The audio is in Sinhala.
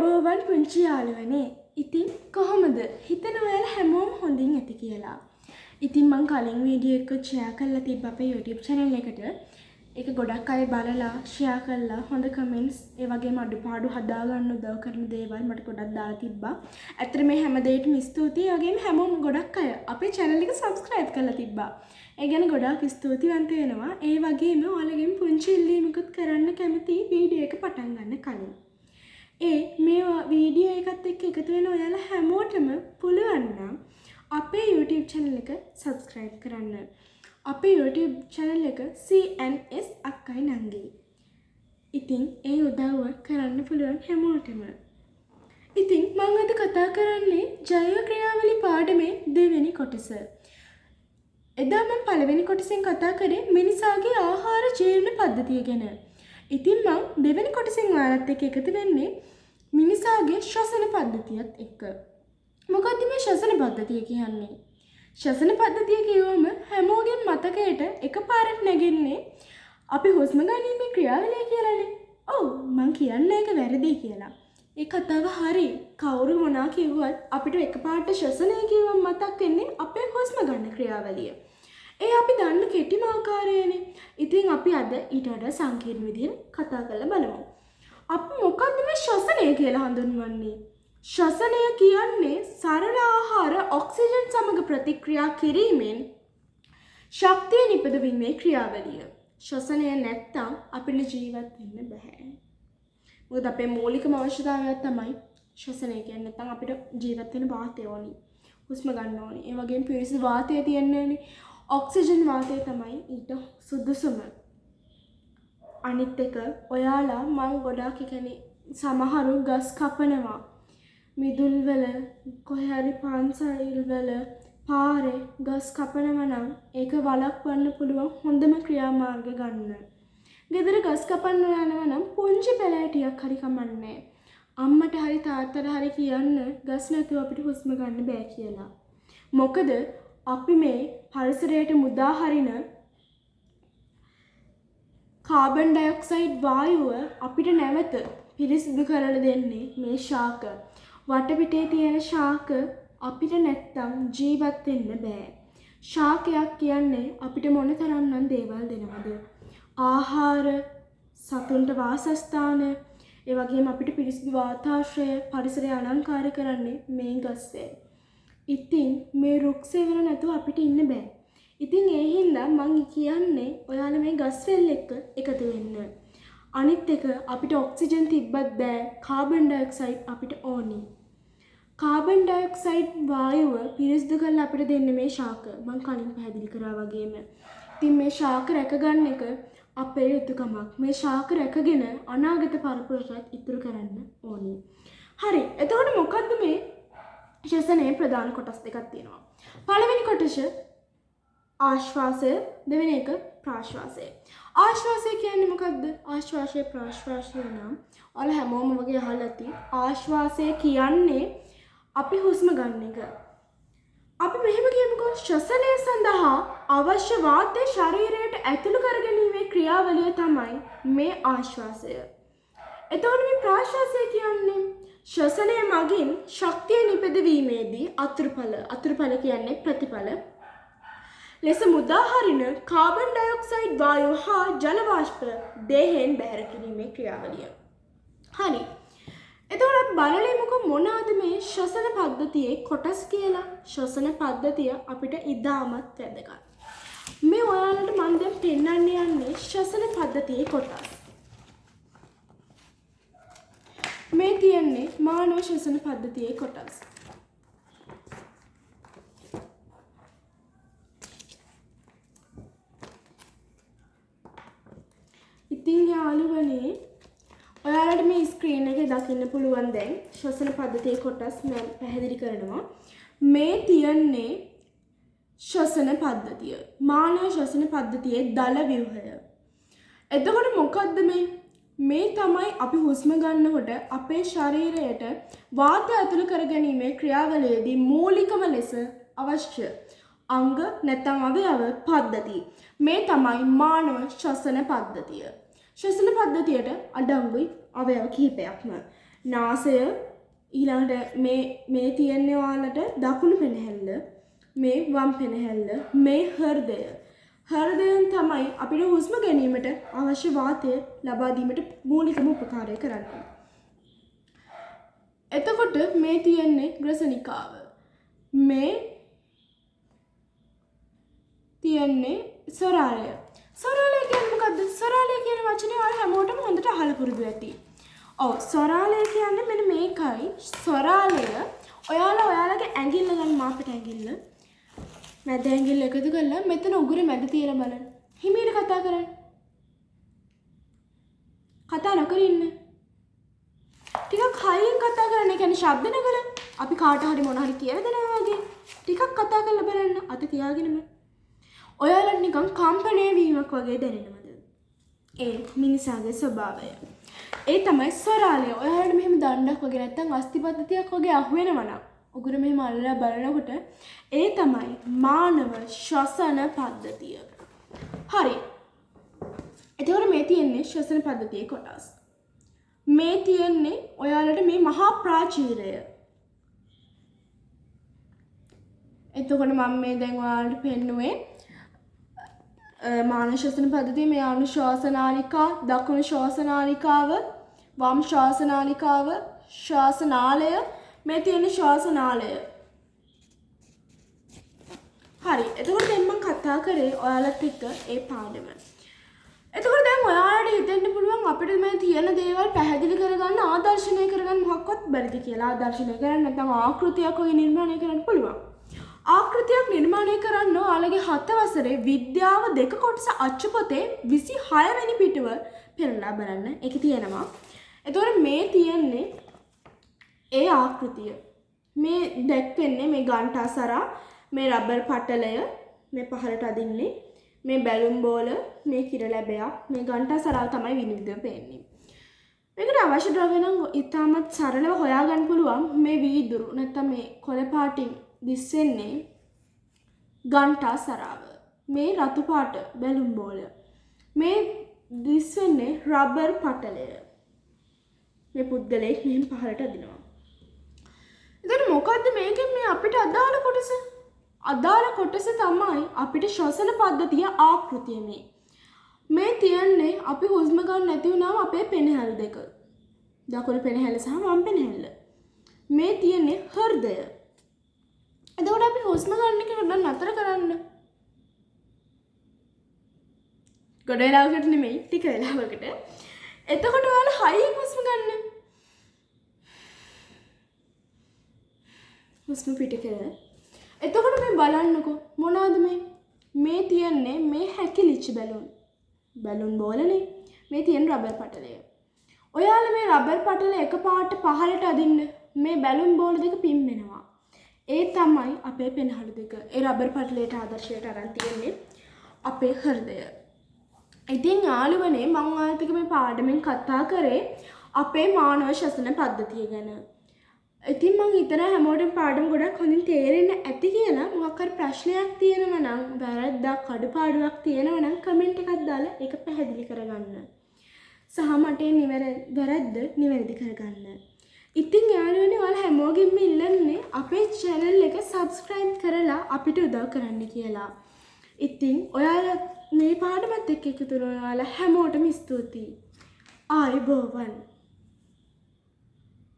ඔබවන් පුංචි යාළුවනේ. ඉතින් කොහොමද? හිතනවා ඔයාලා හැමෝම හොඳින් ඇති කියලා. ඉතින් මම කලින් වීඩියෝ එක ෂෙයා කරලා තිබ්බ අපේ YouTube channel එකට. ඒක ගොඩක් අය බලලා ෂෙයා කරලා හොඳ කමෙන්ට්ස් ඒ වගේම අඩුපාඩු හදාගන්න උදව් කරන දේවල් මට ගොඩක් දාලා තිබ්බා. ඇත්තට මේ හැම දෙයකටම ස්තුතියි. ඒ වගේම හැමෝම ගොඩක් අය අපේ channel එක subscribe කරලා තිබ්බා. ඒ ගැන ගොඩාක් ස්තුතිවන්ත වෙනවා. ඒ වගේම ඔයාලගෙන් පුංචි ඉල්ලීමකුත් කරන්න කැමතියි වීඩියෝ එක පටන් ගන්න කලින්. මේ වීඩියෝ එකත් එක්ක එකතු වෙන ඔයාලා හැමෝටම පුළුවන් නම් අපේ YouTube channel එක subscribe කරන්න. අපේ YouTube channel එක CNS අක්කයි නංගි. ඉතින් ඒ උදව්ව කරන්න පුළුවන් හැමෝටම. ඉතින් මම අද කතා කරන්නේ ජෛව ක්‍රියාවලි පාඩමේ දෙවෙනි කොටස. එදා මම පළවෙනි කොටසෙන් කතා කරේ මිනිසාගේ ආහාර ජීර්ණ පද්ධතිය ගැන. ඉතින් මම දෙවෙනි කොටසෙන් ඔයාලත් එක්ක එකතු වෙන්නේ මිනිසාගේ ශ්වසන පද්ධතියත් එක්ක. මොකක්ද මේ ශ්වසන පද්ධතිය කියන්නේ? ශ්වසන පද්ධතිය කියවම හැමෝගෙම මතකයට එකපාරට නැගෙන්නේ අපි හුස්ම ගැනීමේ ක්‍රියාවලිය කියලානේ. ඔව් මං කියන්නේ ඒක වැරදි කියලා. ඒ කතාව හරි. කවුරු මොනවා කිව්වත් අපිට එකපාරට ශ්වසනය කියවම මතක් වෙන්නේ අපේ හුස්ම ගන්න ක්‍රියාවලිය. ඒ අපි දන්න කෙටිම ආකාරයනේ. ඉතින් අපි අද ඊට වඩා සංකීර්ණ විදිහට කතා කරලා බලමු. අපි මොකක්ද මේ ශ්වසනය කියලා හඳුන්වන්නේ? ශ්වසනය කියන්නේ සරල ආහාර ඔක්සිජන් සමග ප්‍රතික්‍රියා කිරීමෙන් ශක්තිය නිපදවීමේ ක්‍රියාවලිය. ශ්වසනය නැත්තම් අපිට ජීවත් වෙන්න බෑ. මොකද අපේ මූලිකම අවශ්‍යතාවය තමයි ශ්වසනය කියන්නේ. නැත්තම් අපිට ජීවත් වෙන්න වාතය ඕනි. හුස්ම ගන්න ඕනි. ඒ වගේම පිරිසිදු වාතය තියෙන්නේ. ඔක්සිජන් වාතය තමයි ඊට සුදුසුම. අනිත් එක ඔයාලා මම ගොඩාක් කියන්නේ සමහරු ගස් කපනවා. මිදුල් වල කොහේ හරි පන්සල් වල පාරේ ගස් කපනවා නම් ඒක වළක්වන්න පුළුවන් හොඳම ක්‍රියාමාර්ග ගන්න. ගෙදර ගස් කපන්න යනවා නම් පුංචි පැලෑටියක් හරි කමන්නේ. අම්මට හරි තාත්තට හරි කියන්න ගස් නැතුව අපිට හුස්ම ගන්න බෑ කියලා. මොකද අපි මේ පරිසරයට මුදා හරින කාබන් ඩයොක්සයිඩ් වායුව අපිට නැවත පිරිසිදු කරලා දෙන්නේ මේ ශාක. වටපිටේ තියෙන ශාක අපිට නැත්තම් ජීවත් වෙන්න බෑ. ශාකයක් කියන්නේ අපිට මොන තරම්නම් දේවල් දෙනවද? ආහාර, සතුන්ට වාසස්ථාන, ඒ වගේම අපිට පිරිසිදු වාතාශ්‍රය, පරිසරය අලංකාර කරන්නේ මේ ගස්වැල්. ඉතින් මේ රුක්සෙවල නැතුව අපිට ඉන්න බෑ. ඉතින් ඒ හින්දා මං කියන්නේ ඔයාලා මේ ගස්වැල් එක්ක එකතු වෙන්න. අනිත් එක අපිට ඔක්සිජන් තිබ්බත් බෑ. කාබන් ඩයොක්සයිඩ් අපිට ඕනි. කාබන් ඩයොක්සයිඩ් වායුව පිරිසිදු කරලා අපිට දෙන්නේ මේ ශාක. මං කලින් පැහැදිලි කරා වගේම. ඉතින් මේ ශාක රැකගන්න එක අපේ යුතුකමක්. මේ ශාක රැකගෙන අනාගත පරපුරට ඉතුරු කරන්න ඕනි. හරි. එතකොට මොකද්ද මේ ශ්වසනයේ ප්‍රධාන කොටස් දෙකක් තියෙනවා. පළවෙනි කොටස ආශ්වාසය, දෙවෙනි එක ප්‍රාශ්වාසය. ආශ්වාසය කියන්නේ මොකක්ද? ආශ්වාසය ප්‍රාශ්වාසය නම් ඔයාලා හැමෝම වගේ අහලා ඇති. ආශ්වාසය කියන්නේ අපි හුස්ම ගන්න එක. අපි මෙහෙම කියමුකෝ ශ්වසනය සඳහා අවශ්‍ය වාතය ශරීරයට ඇතුළු කරගැනීමේ ක්‍රියාවලිය තමයි මේ ආශ්වාසය. එතකොට මේ ප්‍රාශ්වාසය කියන්නේ ශ්වසනය මගින් ශක්තිය නිපදවීමේදී අතුරුඵල කියන්නේ ප්‍රතිඵල ලෙස මුදා හරින කාබන් ඩයොක්සයිඩ් වායුව හා ජල වාෂ්ප දේහයෙන් බැහැර කිරීමේ ක්‍රියාවලිය. හරි. එතකොට බලලමුකෝ මොනවාද මේ ශ්වසන පද්ධතියේ කොටස් කියලා. ශ්වසන පද්ධතිය අපිට ඉතාමත් වැදගත්. මේ ඔයාලට මම දැන් පෙන්වන්න යන්නේ ශ්වසන පද්ධතියේ කොටස්. මේ තියන්නේ මානව ශ්වසන පද්ධතියේ කොටස්. ඉතින් යාළුවනේ ඔයාලට මේ ස්ක්‍රීන් එකේ දකින්න පුළුවන් දැන් ශ්වසන පද්ධතියේ කොටස් මම පැහැදිලි කරනවා. මේ තියන්නේ ශ්වසන පද්ධතිය. මානව ශ්වසන පද්ධතියේ දල ව්‍යුහය. එතකොට මොකද්ද මේ? මේ තමයි අපි හුස්ම ගන්නකොට අපේ ශරීරයට වාතය ඇතුළු කරගැනීමේ ක්‍රියාවලියේදී මූලිකම ලෙස අවශ්‍ය අංග නැත්නම් අවයව පද්ධතිය. මේ තමයි මානව ශ්වසන පද්ධතිය. ශ්වසන පද්ධතියට අඩංගුයි අවයව කිහිපයක්ම. නාසය ඊළඟට මේ තියෙන්නේ ඔයාලට දකුණු පෙනහැල්ල, මේ වම් පෙනහැල්ල, මේ හෘදය. හෘදයෙන් තමයි අපිට හුස්ම ගැනීමට අවශ්‍ය වාතය ලබා දීමට මූලිකම උපකාරය කරන්නේ. එතකොට මේ තියෙන්නේ ග්‍රසනිකාව. මේ තියෙන්නේ සොරාලය. සොරාලය කියන්නේ මොකද්ද? සොරාලය කියන වචනේ ඔයාලා හැමෝටම හොඳට අහලා පුරුදු ඇති. ඔව් සොරාලය කියන්නේ මෙන්න මේකයි. සොරාලය ඔයාලගේ ඇඟිල්ල ගන්න මාපට ඇඟිල්ල. මැද ඇඟිල්ල එකතු කරලා මෙතන උගුරේ මැද තියලා බලන්න. හිමීට කතා කරන්න. කතා නොකර ඉන්න. ටිකක් හයියෙන් කතා කරන්න. ඒ කියන්නේ ශබ්ද නගල. අපි කාට හරි මොන හරි කියලා දෙනවා වගේ. ටිකක් කතා කරලා බලන්න. අත තියාගෙනම. ඔයාලට නිකන් කම්පණය වීමක් වගේ දැනෙනවද? ඒ මිනිසාගේ ස්වභාවය. ඒ තමයි ස්වරාලය. ඔයාලට මෙහෙම දණ්ඩක් වගේ නැත්තම් අස්තිපද්ධතියක් වගේ අහුවෙනවා නම් උගුර මෙහෙම අල්ලලා බලනකොට ඒ තමයි මානව ශ්වසන පද්ධතිය. හරි. එතකොට මේ තියෙන්නේ ශ්වසන පද්ධතියේ කොටස්. මේ තියෙන්නේ ඔයාලට මේ මහා ප්‍රාචීරය. එතකොට මම මේ දැන් ඔයාලට පෙන්නුවේ මානව ශ්වසන පද්ධතිය. මේ අනුශාසනාලිකා, දකුණු ශ්වාසනාලිකාව, වම් ශ්වාසනාලිකාව, ශ්වාසනාලය, මේ තියෙන ශ්වාසනාලය. හරි. එතකොට දැන් මම කතා කරේ ඔයාලත් එක්ක ඒ පාඩම. එතකොට දැන් ඔයාලට හිතෙන්න පුළුවන් අපිට මේ තියෙන දේවල් පැහැදිලි කරගන්න, ආදර්ශනය කරගන්න මොකක්වත් බැරිද කියලා. ආදර්ශනය කරන්න නැත්නම් ආකෘතියක් වගේ නිර්මාණය කරන්න පුළුවන්. ආකෘතියක් නිර්මාණය කරන්න ඔයාලගේ 7 වසරේ විද්‍යාව 2 කොටස අච්චුපොතේ 26 වෙනි පිටුව පෙරලා බලන්න. ඒක තියෙනවා. එතකොට මේ තියෙන්නේ ඒ ආකෘතිය. මේ දැක්වෙන්නේ මේ ගන්ටාසරා, මේ රබර් පටලය, මේ පහළට අදින්නේ, මේ බැලුම් බෝල, මේ කිරලැබයක්, මේ ගන්ටාසරාව තමයි විනිවිදව පේන්නේ. මේකට අවශ්‍ය ද්‍රව්‍ය නම් ඉතාමත් සරලව හොයාගන්න පුළුවන්. මේ වීදුරු නැත්නම් මේ කොළ පාටින් දිස්වෙන්නේ ගන්ටාසරාව. මේ රතු පාට බැලුම් බෝල. මේ දිස්වෙන්නේ රබර් පටලය. මේ පුද්ගලයෙක් මෙහෙම පහළට අදිනවා. එතකොට මොකද්ද මේකෙන් මේ අපිට අදාළ කොටස? අදාළ කොටස තමයි අපිට ශ්වසන පද්ධතිය ආකෘතිය මේ. මේ තියන්නේ අපි හුස්ම ගන්න නැති වුණාම අපේ පෙනහැල් දෙක. දකුණු පෙනහැල්ල සහ වම් පෙනහැල්ල. මේ තියන්නේ හෘදය. එතකොට අපි හුස්ම ගන්න කෙනෙක් නතර කරන්න. ගොඩ වෙලාවකට නෙමෙයි, ටික වෙලාවකට. එතකොට ඔයාලා හයියෙන් හුස්ම ගන්න. හුස්ම පිට කරලා. එතකොට මේ බලන්නකෝ මොනවද මේ? මේ තියන්නේ මේ හැකිලිච්ච බැලුන්. බැලුන් බෝලනේ. මේ තියෙන රබර් පටලය. ඔයාලා මේ රබර් පටලය එකපාරට පහළට අදින්න මේ බැලුන් බෝල දෙක පිම්මෙනවා. ඒ තමයි අපේ පෙනහළු දෙක. ඒ රබර් පටලයට ආදර්ශයට අරන් තියෙන්නේ අපේ හෘදය. ඉතින් යාළුවනේ මම ඔයාලට මේ පාඩමෙන් කතා කරේ අපේ මානව ශ්වසන පද්ධතිය ගැන. ඉතින් මම හිතන හැමෝටම පාඩම ගොඩක් හොඳින් තේරෙන්න ඇති කියලා. මොකක් හරි ප්‍රශ්නයක් තියෙනවා නම්, වැරද්දක් අඩුපාඩුවක් තියෙනවා නම් කමෙන්ට් එකක් දාලා ඒක පැහැදිලි කරගන්න. සහ මට වැරද්ද නිවැරදි කරගන්න. ඉතින් යාළුවනේ ඔයාලා හැමෝගෙම ඉල්ලන්නේ අපේ channel එක subscribe කරලා අපිට උදව් කරන්න කියලා. ඉතින් ඔයාලා මේ පාඩමත් එක්ක එකතු වෙන ඔයාලා හැමෝටම ස්තුතියි. ආයුබෝවන්.